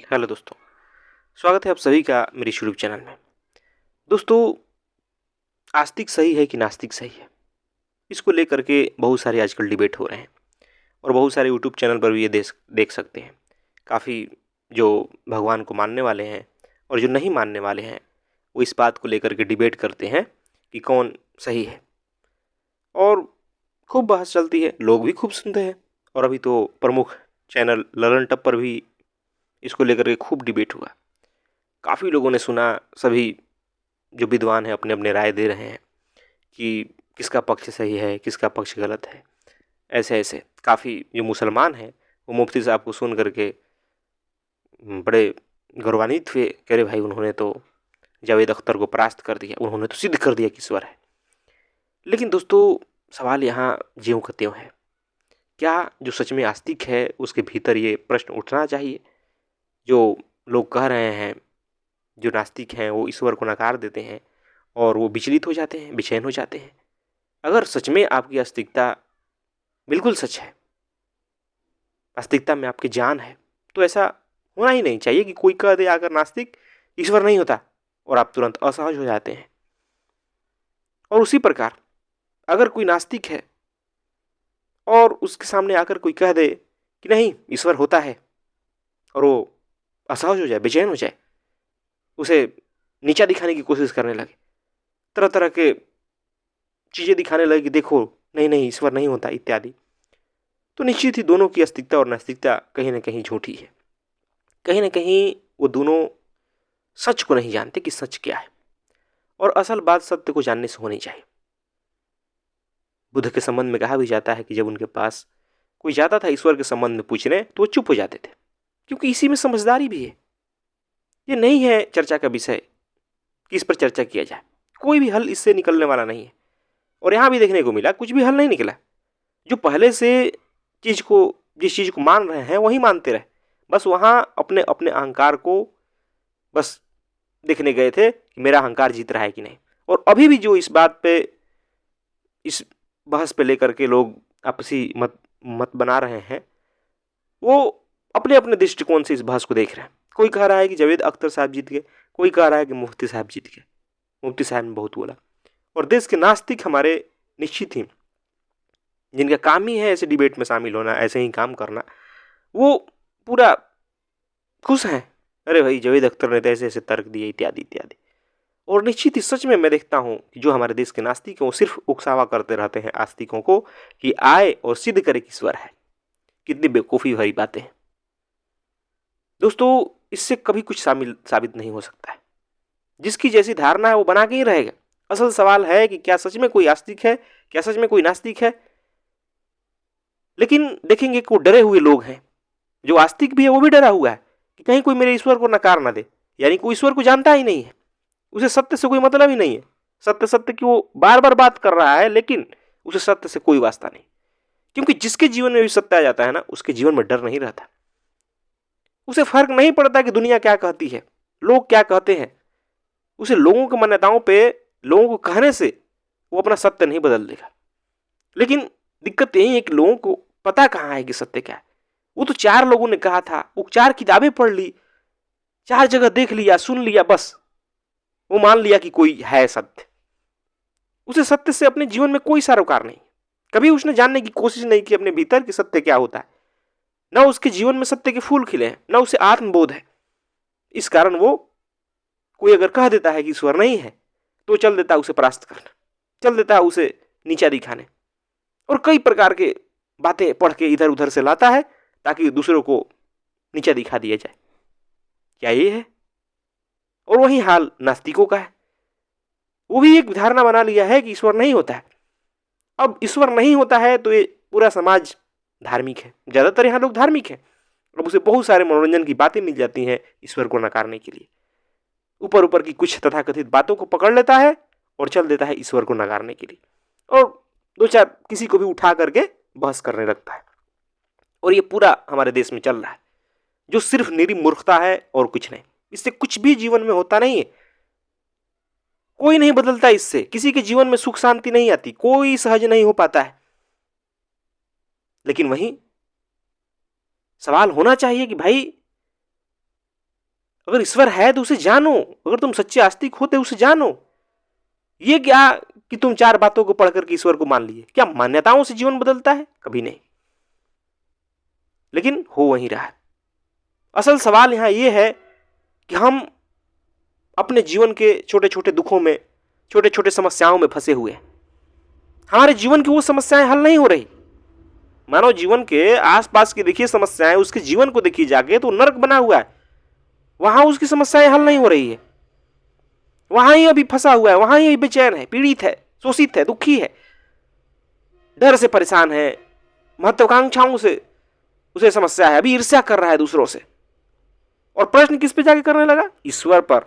Hello दोस्तों, स्वागत है आप सभी का मेरे यूट्यूब चैनल में। दोस्तों, आस्तिक सही है कि नास्तिक सही है, इसको लेकर के बहुत सारे आजकल डिबेट हो रहे हैं और बहुत सारे यूट्यूब चैनल पर भी ये देख सकते हैं। काफ़ी जो भगवान को मानने वाले हैं और जो नहीं मानने वाले हैं, वो इस बात को लेकर के डिबेट करते हैं कि कौन सही है और खूब बहस चलती है, लोग भी खूब सुनते हैं। और अभी तो प्रमुख चैनल ललन टप पर भी इसको लेकर के खूब डिबेट हुआ। काफ़ी लोगों ने सुना, सभी जो विद्वान हैं अपने अपने राय दे रहे हैं कि किसका पक्ष सही है, किसका पक्ष गलत है। ऐसे ऐसे काफ़ी जो मुसलमान हैं वो मुफ्ती साहब को सुन करके बड़े गौरवान्वित हुए। कह रहे भाई, उन्होंने तो जावेद अख्तर को परास्त कर दिया, उन्होंने तो सिद्ध कर दिया कि ईश्वर है। लेकिन दोस्तों, सवाल यहाँ ज्यों का त्यों है। क्या जो सच में आस्तिक है उसके भीतर ये प्रश्न उठना चाहिए? जो लोग कह रहे हैं, जो नास्तिक हैं वो ईश्वर को नकार देते हैं और वो विचलित हो जाते हैं, बेचैन हो जाते हैं। अगर सच में आपकी आस्तिकता बिल्कुल सच है, आस्तिकता में आपकी जान है, तो ऐसा होना ही नहीं चाहिए कि कोई कह दे आकर नास्तिक ईश्वर नहीं होता और आप तुरंत असहज हो जाते हैं। और उसी प्रकार अगर कोई नास्तिक है और उसके सामने आकर कोई कह दे कि नहीं ईश्वर होता है और वो असहज हो जाए, बेचैन हो जाए, उसे नीचा दिखाने की कोशिश करने लगे, तरह तरह के चीजें दिखाने लगे कि देखो नहीं नहीं ईश्वर नहीं होता इत्यादि, तो निश्चित ही दोनों की अस्तिकता और नास्तिकता कहीं ना कहीं झूठी है। कहीं ना कहीं वो दोनों सच को नहीं जानते कि सच क्या है। और असल बात सत्य को जानने से होनी चाहिए। बुद्ध के संबंध में कहा भी जाता है कि जब उनके पास कोई जाता था ईश्वर के संबंध में पूछने, तो वो चुप हो जाते थे, क्योंकि इसी में समझदारी भी है। ये नहीं है चर्चा का विषय कि इस पर चर्चा किया जाए, कोई भी हल इससे निकलने वाला नहीं है। और यहां भी देखने को मिला कुछ भी हल नहीं निकला। जो पहले से चीज को जिस चीज को मान रहे हैं वही मानते रहे, बस वहां अपने अपने अहंकार को बस देखने गए थे कि मेरा अहंकार जीत रहा है कि नहीं। और अभी भी जो इस बात पे, इस बहस पे लेकर के लोग आपसी मत मत बना रहे हैं, वो अपने अपने दृष्टिकोण से इस बहस को देख रहे हैं। कोई कह रहा है कि जावेद अख्तर साहब जीत गए, कोई कह रहा है कि मुफ्ती साहब जीत गए, मुफ्ती साहब ने बहुत बोला। और देश के नास्तिक हमारे निश्चित ही, जिनका काम ही है ऐसे डिबेट में शामिल होना, ऐसे ही काम करना, वो पूरा खुश हैं। अरे भाई, जावेद अख्तर ने तो ऐसे ऐसे तर्क दिए इत्यादि इत्यादि। और निश्चित ही सच में मैं देखता हूं कि जो हमारे देश के नास्तिक हैं वो सिर्फ उकसावा करते रहते हैं आस्तिकों को कि आए और सिद्ध करे कि ईश्वर है। कितनी बेवकूफी भरी बातें हैं दोस्तों, इससे कभी कुछ साबित नहीं हो सकता है। जिसकी जैसी धारणा है वो बना के ही रहेगा। असल सवाल है कि क्या सच में कोई आस्तिक है, क्या सच में कोई नास्तिक है। लेकिन देखेंगे कि वो डरे हुए लोग हैं। जो आस्तिक भी है वो भी डरा हुआ है कि कहीं कोई मेरे ईश्वर को नकार ना दे। यानी कोई ईश्वर को जानता ही नहीं है, उसे सत्य से कोई मतलब ही नहीं है। सत्य सत्य की वो बार बार बात कर रहा है, लेकिन उसे सत्य से कोई वास्ता नहीं। क्योंकि जिसके जीवन में भी सत्य आ जाता है ना, उसके जीवन में डर नहीं रहता। उसे फर्क नहीं पड़ता कि दुनिया क्या कहती है, लोग क्या कहते हैं। उसे लोगों की मान्यताओं पे, लोगों को कहने से वो अपना सत्य नहीं बदल देगा। लेकिन दिक्कत यही है कि लोगों को पता कहां है कि सत्य क्या है। वो तो 4 लोगों ने कहा था, वो 4 किताबें पढ़ ली, 4 जगह देख लिया, सुन लिया, बस वो मान लिया कि कोई है सत्य। उसे सत्य से अपने जीवन में कोई सरोकार नहीं। कभी उसने जानने की कोशिश नहीं की अपने भीतर कि सत्य क्या होता है। न उसके जीवन में सत्य के फूल खिले हैं, न उसे आत्मबोध है। इस कारण वो, कोई अगर कह देता है कि ईश्वर नहीं है, तो चल देता है उसे परास्त करने, चल देता है उसे नीचा दिखाने, और कई प्रकार के बातें पढ़ के इधर उधर से लाता है ताकि दूसरों को नीचा दिखा दिया जाए। क्या ये है? और वही हाल नास्तिकों का है। वो भी एक धारणा बना लिया है कि ईश्वर नहीं होता है। अब ईश्वर नहीं होता है तो ये पूरा समाज धार्मिक है, ज्यादातर यहाँ लोग धार्मिक हैं। अब उसे बहुत सारे मनोरंजन की बातें मिल जाती हैं ईश्वर को नकारने के लिए। ऊपर ऊपर की कुछ तथाकथित बातों को पकड़ लेता है और चल देता है ईश्वर को नकारने के लिए, और 2-4 किसी को भी उठा करके बहस करने लगता है। और ये पूरा हमारे देश में चल रहा है, जो सिर्फ निरी मूर्खता है और कुछ नहीं। इससे कुछ भी जीवन में होता नहीं है, कोई नहीं बदलता इससे। किसी के जीवन में सुख शांति नहीं आती, कोई सहज नहीं हो पाता है। लेकिन वहीं सवाल होना चाहिए कि भाई, अगर ईश्वर है तो उसे जानो, अगर तुम सच्चे आस्तिक हो तो उसे जानो। ये क्या कि तुम 4 बातों को पढ़कर के ईश्वर को मान लिए, क्या मान्यताओं से जीवन बदलता है? कभी नहीं। लेकिन हो वहीं रहा है। असल सवाल यहां यह है कि हम अपने जीवन के छोटे छोटे दुखों में, छोटे छोटे समस्याओं में फंसे हुए हैं। हमारे जीवन की वो समस्याएं हल नहीं हो रही। मानव जीवन के आसपास की देखिए समस्याएं, उसके जीवन को देखिए जाके तो नर्क बना हुआ है, वहां उसकी समस्याएं हल नहीं हो रही है, वहां ही अभी फंसा हुआ है, वहां ही बेचैन है, पीड़ित है, शोषित है, दुखी है, डर से परेशान है, महत्वाकांक्षाओं से उसे समस्या है, अभी ईर्ष्या कर रहा है दूसरों से। और प्रश्न किस पे जाके करने लगा? ईश्वर पर,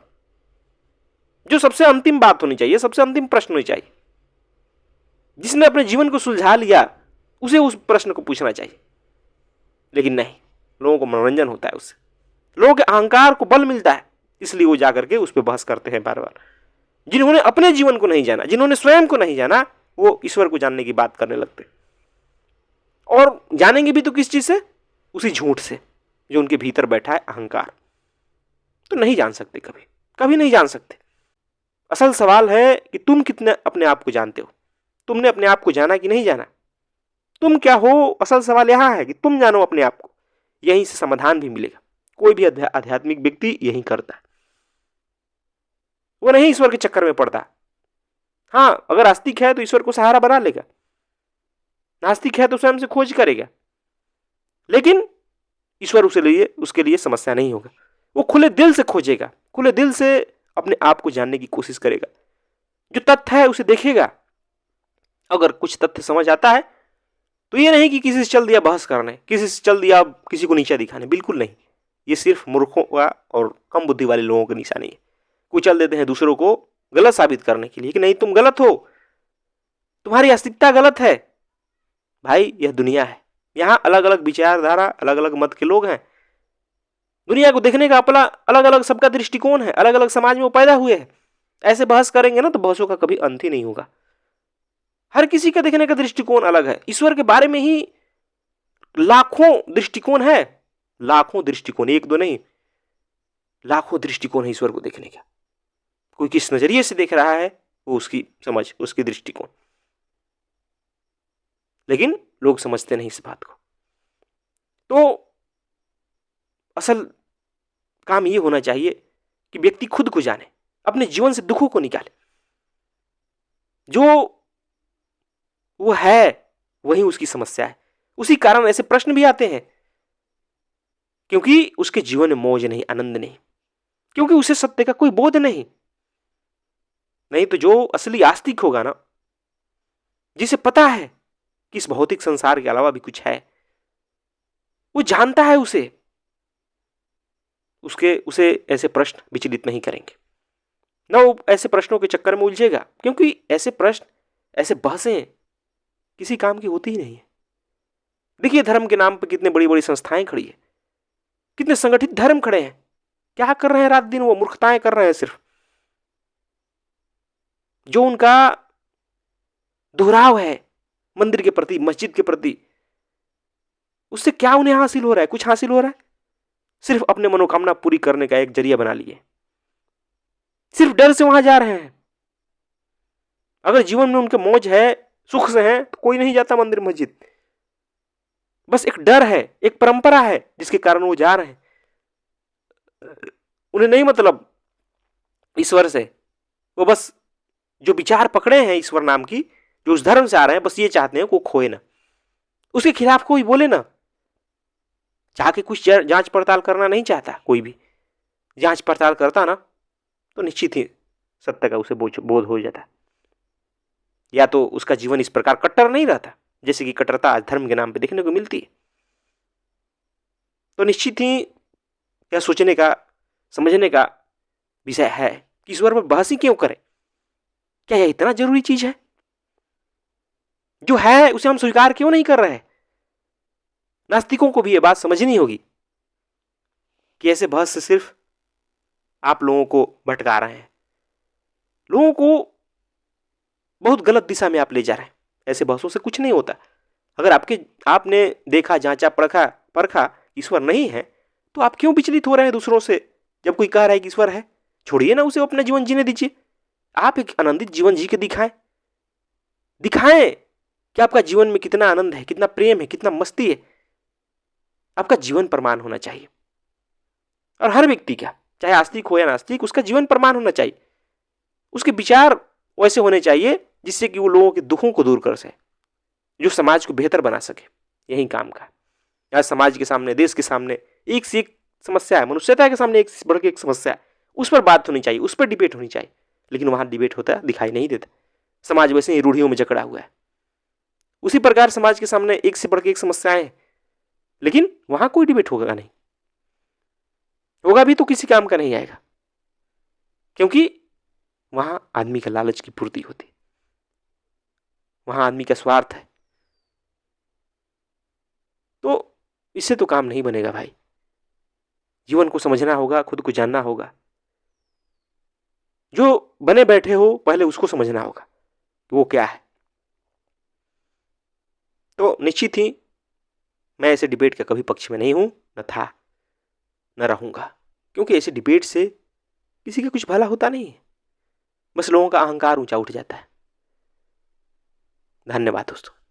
जो सबसे अंतिम बात होनी चाहिए, सबसे अंतिम प्रश्न होनी चाहिए। जिसने अपने जीवन को सुलझा लिया उसे उस प्रश्न को पूछना चाहिए। लेकिन नहीं, लोगों को मनोरंजन होता है उससे, लोगों के अहंकार को बल मिलता है, इसलिए वो जाकर के उस पर बहस करते हैं बार बार। जिन्होंने अपने जीवन को नहीं जाना, जिन्होंने स्वयं को नहीं जाना, वो ईश्वर को जानने की बात करने लगते। और जानेंगे भी तो किस चीज से? उसी झूठ से जो उनके भीतर बैठा है, अहंकार। तो नहीं जान सकते, कभी कभी नहीं जान सकते। असल सवाल है कि तुम कितने अपने आप को जानते हो, तुमने अपने आप को जाना कि नहीं जाना, तुम क्या हो? असल सवाल यहां है कि तुम जानो अपने आप को, यहीं से समाधान भी मिलेगा। कोई भी आध्यात्मिक व्यक्ति यही करता है, वो नहीं ईश्वर के चक्कर में पड़ता। हां, अगर आस्तिक है तो ईश्वर को सहारा बना लेगा, नास्तिक है तो स्वयं से खोज करेगा, लेकिन ईश्वर उसके लिए समस्या नहीं होगा। वो खुले दिल से खोजेगा, खुले दिल से अपने आप को जानने की कोशिश करेगा, जो तथ्य है उसे देखेगा। अगर कुछ तथ्य समझ आता है तो ये नहीं कि किसी से चल दिया बहस करने, किसी से चल दिया किसी को नीचा दिखाने, बिल्कुल नहीं। ये सिर्फ मूर्खों का और कम बुद्धि वाले लोगों की निशानी है। कोई चल देते हैं दूसरों को गलत साबित करने के लिए कि नहीं तुम गलत हो, तुम्हारी अस्तित्वता गलत है। भाई, यह दुनिया है, यहां अलग अलग विचारधारा, अलग अलग मत के लोग हैं। दुनिया को देखने का अपना अलग अलग सबका दृष्टिकोण है, अलग अलग समाज में वो पैदा हुए हैं। ऐसे बहस करेंगे ना तो बहसों का कभी अंत ही नहीं होगा। हर किसी का देखने का दृष्टिकोण अलग है। ईश्वर के बारे में ही लाखों दृष्टिकोण है, लाखों दृष्टिकोण, एक दो नहीं, लाखों दृष्टिकोण है ईश्वर को देखने का। कोई किस नजरिए से देख रहा है वो उसकी समझ, उसकी दृष्टिकोण। लेकिन लोग समझते नहीं इस बात को। तो असल काम ये होना चाहिए कि व्यक्ति खुद को जाने, अपने जीवन से दुखों को निकाले। जो वो है वही उसकी समस्या है। उसी कारण ऐसे प्रश्न भी आते हैं, क्योंकि उसके जीवन में मौज नहीं, आनंद नहीं, क्योंकि उसे सत्य का कोई बोध नहीं। नहीं तो जो असली आस्तिक होगा ना, जिसे पता है कि इस भौतिक संसार के अलावा भी कुछ है, वो जानता है उसे ऐसे प्रश्न विचलित नहीं करेंगे, ना वो ऐसे प्रश्नों के चक्कर में उलझेगा, क्योंकि ऐसे प्रश्न, ऐसे बहसें किसी काम की होती ही नहीं है। देखिए धर्म के नाम पर कितने बड़ी बड़ी संस्थाएं खड़ी है, कितने संगठित धर्म खड़े हैं। क्या कर रहे हैं रात दिन? वो मूर्खताएं कर रहे हैं सिर्फ। जो उनका दोहराव है मंदिर के प्रति, मस्जिद के प्रति, उससे क्या उन्हें हासिल हो रहा है? कुछ हासिल हो रहा है? सिर्फ अपने मनोकामना पूरी करने का एक जरिया बना लिए, सिर्फ डर से वहां जा रहे हैं। अगर जीवन में उनके मौज है, सुख से है, तो कोई नहीं जाता मंदिर मस्जिद। बस एक डर है, एक परंपरा है जिसके कारण वो जा रहे हैं। उन्हें नहीं मतलब ईश्वर से, वो बस जो विचार पकड़े हैं ईश्वर नाम की, जो उस धर्म से आ रहे हैं, बस ये चाहते हैं कि वो खोए ना, उसके खिलाफ कोई बोले ना। चाह के कुछ जांच पड़ताल करना नहीं चाहता कोई भी। जांच पड़ताल करता ना तो निश्चित ही सत्य का उसे बोध हो जाता, या तो उसका जीवन इस प्रकार कट्टर नहीं रहता जैसे कि कट्टरता आज धर्म के नाम पे देखने को मिलती है। तो निश्चित ही यह सोचने का, समझने का विषय है कि ईश्वर पर बहस ही क्यों करें? क्या यह इतना जरूरी चीज है? जो है उसे हम स्वीकार क्यों नहीं कर रहे हैं? नास्तिकों को भी यह बात समझनी होगी कि ऐसे बहस से सिर्फ आप लोगों को भटका रहे हैं, लोगों को बहुत गलत दिशा में आप ले जा रहे हैं। ऐसे बहसों से कुछ नहीं होता। अगर आपने देखा, जांचा, परखा ईश्वर नहीं है, तो आप क्यों विचलित हो रहे हैं दूसरों से जब कोई कह रहा है कि ईश्वर है, छोड़िए ना उसे, अपना जीवन जीने दीजिए। आप एक आनंदित जीवन जी के दिखाएं, दिखाएं कि आपका जीवन में कितना आनंद है, कितना प्रेम है, कितना मस्ती है। आपका जीवन प्रमाण होना चाहिए। और हर व्यक्ति का, चाहे आस्तिक हो या नास्तिक, उसका जीवन प्रमाण होना चाहिए। उसके विचार वैसे होने चाहिए जिससे कि वो लोगों के दुखों को दूर कर सके, जो समाज को बेहतर बना सके। यही काम का आज समाज के सामने, देश के सामने एक से एक समस्या है, मनुष्यता के सामने एक से बढ़ के एक समस्या है। उस पर बात होनी चाहिए, उस पर डिबेट होनी चाहिए, लेकिन वहां डिबेट होता दिखाई नहीं देता। समाज वैसे ही रूढ़ियों में जकड़ा हुआ है। उसी प्रकार समाज के सामने एक से बढ़ के एक समस्याएं हैं, लेकिन वहां कोई डिबेट होगा नहीं, होगा भी तो किसी काम का नहीं आएगा, क्योंकि वहां आदमी का लालच की पूर्ति होती, वहां आदमी का स्वार्थ है। तो इससे तो काम नहीं बनेगा भाई। जीवन को समझना होगा, खुद को जानना होगा। जो बने बैठे हो पहले उसको समझना होगा कि वो क्या है। तो निश्चित ही मैं ऐसे डिबेट का कभी पक्ष में नहीं हूं, न था, न रहूंगा, क्योंकि ऐसे डिबेट से किसी का कुछ भला होता नहीं है, बस लोगों का अहंकार ऊंचा उठ जाता है। धन्यवाद दोस्तों।